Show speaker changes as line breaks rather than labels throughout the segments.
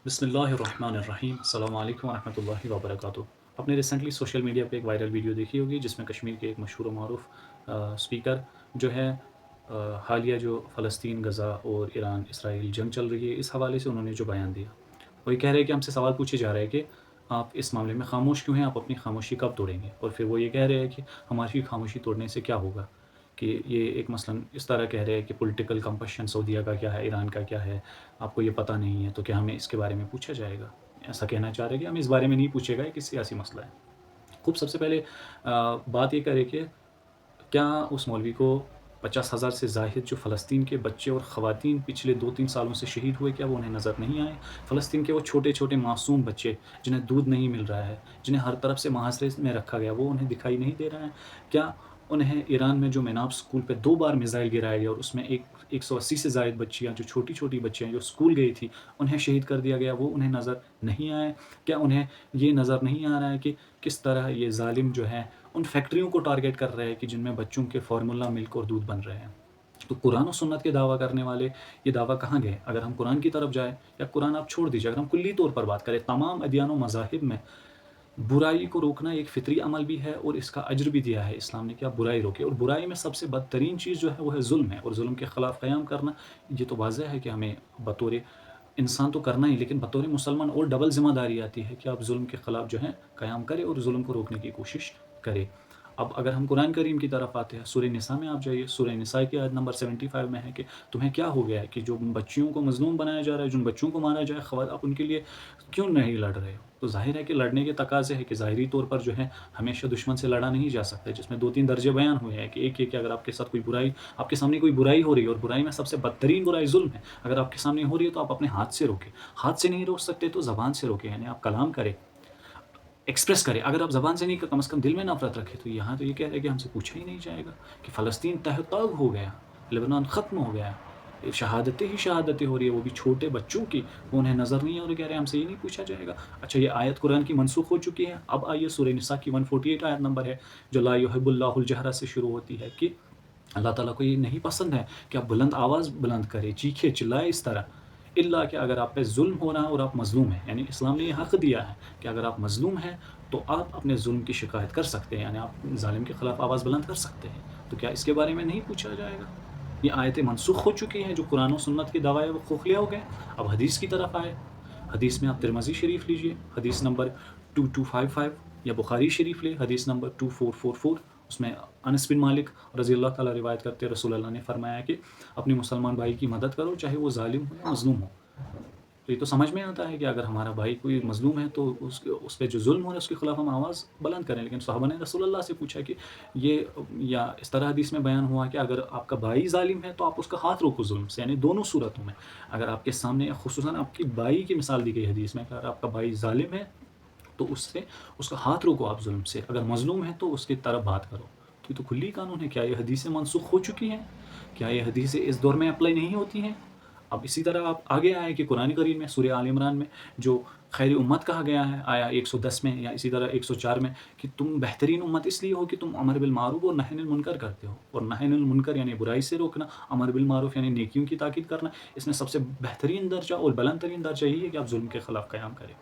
बिस्मिल्लाहिर्रहमानिर्रहीम अस्सलाम वालेकुम वरहमतुल्लाहि वबरकातुहू। आपने रिसेंटली सोशल मीडिया पे एक वायरल वीडियो देखी होगी जिसमें कश्मीर के एक मशहूर व मारूफ स्पीकर जो है हालिया जो फ़लस्तीन गज़ा और ईरान इसराइल जंग चल रही है, इस हवाले से उन्होंने जो बयान दिया, वो ये कह रहे हैं कि हमसे सवाल पूछे जा रहे हैं कि आप इस मामले में खामोश क्यों हैं, आप अपनी खामोशी कब तोड़ेंगे? और फिर वो ये कह रहे हैं कि हमारी खामोशी तोड़ने से क्या होगा? कि ये एक मसलन इस तरह कह रहे हैं कि पॉलिटिकल कंपशन सऊदीया का क्या है, ईरान का क्या है, आपको ये पता नहीं है, तो क्या हमें इसके बारे में पूछा जाएगा? ऐसा कहना चाह रहे हैं कि हमें इस बारे में नहीं पूछेगा, एक सियासी मसला है। खूब सबसे पहले बात ये करें कि क्या उस मौलवी को 50,000 से ज़ाहिद जो फ़लस्तीन के बच्चे और ख़वातीन पिछले 2-3 सालों से शहीद हुए, क्या वो उन्हें नज़र नहीं आए? फ़लस्तीन के वो छोटे-छोटे मासूम बच्चे, जिन्हें दूध नहीं मिल रहा है, जिन्हें हर तरफ से मुहासरे में रखा गया, वो उन्हें दिखाई नहीं दे रहा है? क्या उन्हें ईरान में जो मेनाब स्कूल पे 2 बार मिसाइल गिराया गया और उसमें 180 से ज़ायद बच्चियाँ, जो छोटी-छोटी बच्चियाँ जो स्कूल गई थी, उन्हें शहीद कर दिया गया, वो उन्हें नज़र नहीं आए? क्या उन्हें ये नज़र नहीं आ रहा है कि किस तरह ये ज़ालिम जो है उन फैक्ट्रियों को टारगेट कर रहे हैं कि जिनमें बच्चों के फार्मूला मिल्क और दूध बन रहे हैं? तो कुरान और सुन्नत के दावा करने वाले ये दावा कहाँ गए? अगर हम कुरान की तरफ जाएँ, या कुरान आप छोड़ दीजिए, अगर हम कुल्ली तौर पर बात करें, तमाम अदयान व मज़ाहिब में बुराई को रोकना एक फ़ितरी अमल भी है और इसका अज्र भी दिया है इस्लाम ने कि आप बुराई रोकें, और बुराई में सबसे बदतरीन चीज़ जो है वो है ज़ुल्म है, और ज़ुल्म के ख़िलाफ़ क़याम करना, ये तो वाज़ेह है कि हमें बतौर इंसान तो करना ही, लेकिन बतौर मुसलमान और डबल ज़िम्मेदारी आती है कि आप ज़ुल्म के ख़िलाफ़ जो है क़याम करें और ज़ुल्म को रोकने की कोशिश करें। अब अगर हम कुरान करीम की तरफ आते हैं, सूरह निसा में आप जाइए, सूरह निसा की आयत नंबर 75 में है कि तुम्हें क्या हो गया है कि जो बच्चियों को मज़लूम बनाया जा रहा है, जिन बच्चों को मारा जाए, आप उनके लिए क्यों नहीं लड़ रहे हो? तो ज़ाहिर है कि लड़ने के तकाज़े हैं कि ज़ाहिरी तौर पर जो है हमेशा दुश्मन से लड़ा नहीं जा सकता है, जिसमें 2-3 दर्जे बयान हुए हैं कि एक ये कि अगर आपके साथ कोई बुराई, आपके सामने कोई बुराई हो रही है, और बुराई में सबसे बदतरीन बुराई ज़ुल्म है, अगर आपके सामने हो रही है तो आप अपने हाथ से रोकें। हाथ से नहीं रोक सकते तो ज़बान से रोकें, यानी आप कलाम करें, एक्सप्रेस करें। अगर आप ज़बान से नहीं, कम से कम दिल में नफ़रत रखें। तो यहाँ तो ये कह रहे हैं कि हमसे पूछा ही नहीं जाएगा कि फ़लस्तीन तह-तख़ हो गया, लेबनान ख़त्म हो गया, शहादतें ही शहादतें हो रही है, वो भी छोटे बच्चों की, वो उन्हें नज़र नहीं आ रही, कह रहे हैं हमसे ये नहीं पूछा जाएगा। अच्छा, ये आयत कुरान की मनसूख़ हो चुकी है। अब आइए सूरह निसा की 148 आयत नंबर है, जो ला युहिब्बुल्लाहुल जहरा से शुरू होती है कि अल्लाह ताला को ये नहीं पसंद है कि आप बुलंद आवाज़ बुलंद करें, चीखें, चिल्लाएँ इस तरह, इल्ला कि अगर आप पे ज़ुल्म हो रहा है और आप मज़लूम हैं। यानी इस्लाम ने ये हक़ दिया है कि अगर आप मज़लूम हैं, तो आप अपने ज़ुल्म की शिकायत कर सकते हैं, यानी आप ज़ालिम के ख़िलाफ़ आवाज़ बुलंद कर सकते हैं। तो क्या इसके बारे में नहीं पूछा जाएगा? ये आयतें मनसूख़ हो चुकी हैं, जो कुरान और सुन्नत के दावा है वो खोखले हो गए। अब हदीस की तरफ आए, हदीस में आप तिरमिज़ी शरीफ लीजिए, हदीस नंबर 2255, या बुखारी शरीफ ले, हदीस नंबर 2444, उसमें अनस बिन मालिक रज़ी अल्लाह ताला रिवायत करते हैं, रसूल अल्लाह ने फरमाया कि अपने मुसलमान भाई की मदद करो, चाहे वो ज़ालिम हो या मज़लूम हो। तो ये तो समझ में आता है कि अगर हमारा भाई कोई मज़लूम है तो उस पे जो ज़ुल्म हो रहा है उसके ख़िलाफ़ हम आवाज़ बुलंद करें। लेकिन सहाबा ने रसूल अल्लाह से पूछा कि ये, या इस तरह हदीस में बयान हुआ कि अगर आपका भाई ज़ालिम है तो आप उसका हाथ रोको ज़ुल्म से, यानी दोनों सूरतों में। अगर आपके सामने ख़ुसूसन आपके भाई की मिसाल दी गई हदीस में कि अगर आपका भाई ज़ालिम है तो उससे उसका हाथ रोको आप ज़ुल्म से, अगर मज़लूम है तो उसकी तरफ बात करो। तो ये तो खुली कानून है। क्या ये हदीसें मनसूख़ हो चुकी हैं? क्या ये हदीसें इस दौर में अप्लाई नहीं होती हैं? अब इसी तरह आप आगे आएँ कि कुरान करीम में सूरह आल इमरान में जो खैर उम्मत कहा गया है, आया 110 में, या इसी तरह 104 में, कि तुम बेहतरीन उम्मत इसलिए हो कि तुम अमर बिल मारूफ और नही अनिल मुनकर करते हो। और नही अनिल मुनकर यानी बुराई से रोकना, अमर बिल मारूफ यानी नेकियों की ताकीद करना। इसमें सबसे बेहतरीन दर्जा और बुलंद तरीन दर्जा यही है कि आप ज़ुल्म के ख़िलाफ़ क़याम करें।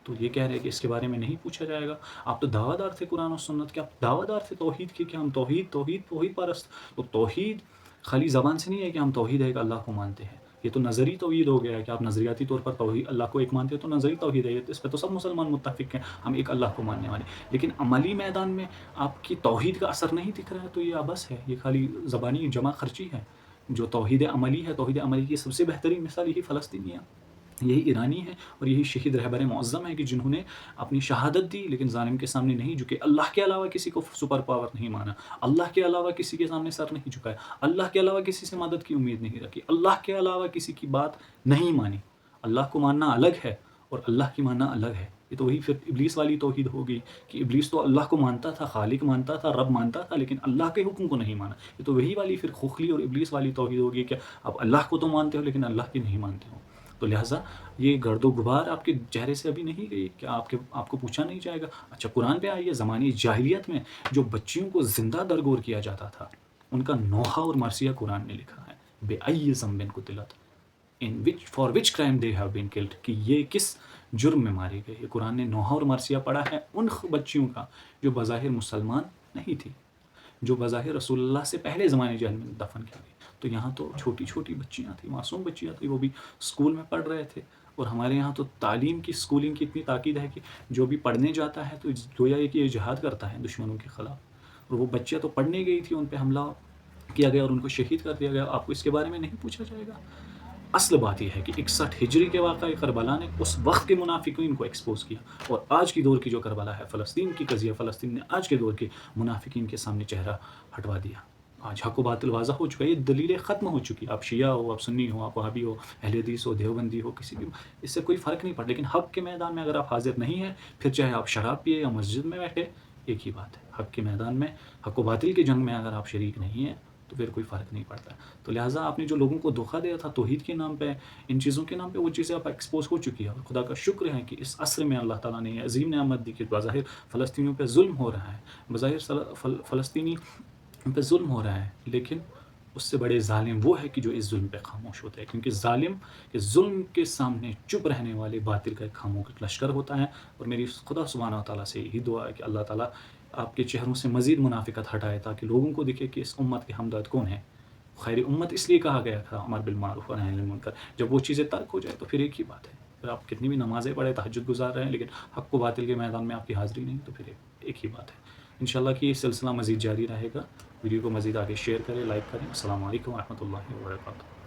तो ये कह रहे हैं कि इसके बारे में नहीं पूछा जाएगा। आप तो दावादार थे कुरान और सुन्नत के, आप दावादार थे तौहीद के कि हम तौहीद तौहीद तौहीद परस्त। तो तौहीद खाली ज़बान से नहीं है कि हम तौहीद है, एक अल्लाह को मानते हैं। ये तो नज़री तौहीद हो गया है कि आप नज़रियाती तौर पर तौहीद अल्लाह को एक मानते हो, तो नज़री तौहीद है। ये तो इस पे तो सब मुसलमान मुत्तफ़िक़ हैं, हम एक अल्लाह को मानने वाले। लेकिन अमली मैदान में आपकी तौहीद का असर नहीं दिख रहा है, तो ये अबस है, ये खाली ज़बानी जमा खर्ची है। जो तौहीद अमली है, तौहीद अमली की सबसे बेहतरीन मिसाल यही फ़लस्तीनियाँ, यही ईरानी है, और यही शहीद रहबर मुअज़्ज़म है कि जिन्होंने अपनी शहादत दी लेकिन ज़ालिम के सामने नहीं झुके, अल्लाह के अलावा किसी को सुपर पावर नहीं माना, अल्लाह के अलावा किसी के सामने सर नहीं झुकाया, अल्लाह के अलावा किसी से मदद की उम्मीद नहीं रखी, अल्लाह के अलावा किसी की बात नहीं मानी। अल्लाह को मानना अलग है और अल्लाह की मानना अलग है। ये तो वही फिर इब्लीस वाली तौहीद हो गई कि इब्लीस तो अल्लाह को मानता था, खालिक मानता था, रब मानता था, लेकिन अल्लाह के हुक्म को नहीं माना। ये तो वही वाली फिर खोखली और इब्लीस वाली तौहीद होगी कि आप अल्लाह को तो मानते हो लेकिन अल्लाह की नहीं मानते हो। तो लिहाजा ये गर्दो गुबार आपके चेहरे से अभी नहीं गई, क्या आपको पूछा नहीं जाएगा? अच्छा, कुरान पे आइए, ज़माने जाहिलियत में जो बच्चियों को ज़िंदा दरगोर किया जाता था, उनका नोहा और मरसिया कुरान ने लिखा है, बेअय्यि ज़ंबिन कुतिलत। For which crime they have been killed, کہ یہ کس جرم میں مارے گئے۔ یہ قرآن نے نوح اور مرثیہ پڑھا ہے ان بچیوں کا جو بظاہر مسلمان نہیں تھی، جو بظاہر رسول اللہ سے پہلے زمانے جہل میں دفن کی گئی۔ تو یہاں تو چھوٹی چھوٹی بچیاں تھیں، معصوم بچیاں تھیں، وہ بھی اسکول میں پڑھ رہے تھے۔ اور ہمارے یہاں تو تعلیم کی، اسکولنگ کی اتنی تاکید ہے کہ جو بھی پڑھنے جاتا ہے تو گویا یہ کہ یہ جہاد کرتا ہے دشمنوں کے خلاف۔ اور وہ بچیاں تو پڑھنے گئی تھی، ان پہ حملہ کیا گیا اور ان کو شہید کر دیا گیا۔ آپ کو اس کے بارے میں نہیں پوچھا جائے گا؟ اصل بات یہ ہے کہ 61 ہجری کے واقعہ کربلا نے اس وقت کے منافقین کو ایکسپوز کیا، اور آج کی دور کی جو کربلا ہے، فلسطین کی قضیہ، فلسطین نے آج کے دور کے منافقین کے سامنے چہرہ ہٹوا دیا۔ آج حق و باطل واضح ہو چکا ہے، یہ دلیلیں ختم ہو چکی۔ آپ شیعہ ہو، آپ سنی ہو، آپ وہابی ہو، اہل حدیث ہو، دیوبندی ہو، کسی بھی ہو، اس سے کوئی فرق نہیں پڑتا۔ لیکن حق کے میدان میں اگر آپ حاضر نہیں ہیں، پھر چاہے آپ شراب پیے یا مسجد میں بیٹھے، ایک ہی بات ہے۔ حق کے میدان میں، حق و باطل کی جنگ میں اگر آپ شریک نہیں ہیں تو پھر کوئی فرق نہیں پڑتا۔ تو لہٰذا آپ نے جو لوگوں کو دھوکہ دیا تھا توحید کے نام پہ، ان چیزوں کے نام پہ، وہ چیزیں آپ ایکسپوز ہو چکی ہیں۔ اور خدا کا شکر ہے کہ اس عصر میں اللہ تعالیٰ نے یہ عظیم نعمت دی کہ بظاہر فلسطینیوں پہ ظلم ہو رہا ہے، بظاہر فلسطینی پہ ظلم ہو رہا ہے، لیکن اس سے بڑے ظالم وہ ہے کہ جو اس ظلم پہ خاموش ہوتا ہے، کیونکہ ظالم کے ظلم کے سامنے چپ رہنے والے باطل کا ایک خاموش لشکر ہوتا ہے۔ اور میری خدا سبحانہ و تعالیٰ سے یہی دعا ہے کہ اللہ تعالیٰ آپ کے چہروں سے مزید منافقت ہٹائے، تاکہ لوگوں کو دکھے کہ اس امت کے ہمدرد کون ہیں۔ خیر امت اس لیے کہا گیا تھا، امر بالمعروف و نہی عن المنکر۔ جب وہ چیزیں ترک ہو جائے تو پھر ایک ہی بات ہے، پھر آپ کتنی بھی نمازیں پڑھیں، تہجد گزار رہے ہیں، لیکن حق و باطل کے میدان میں آپ کی حاضری نہیں، تو پھر ایک ہی بات ہے۔ انشاءاللہ کہ یہ سلسلہ مزید جاری رہے گا۔ ویڈیو کو مزید آگے شیئر کریں، لائک کریں۔ السلام علیکم ورحمۃ اللہ وبرکاتہ۔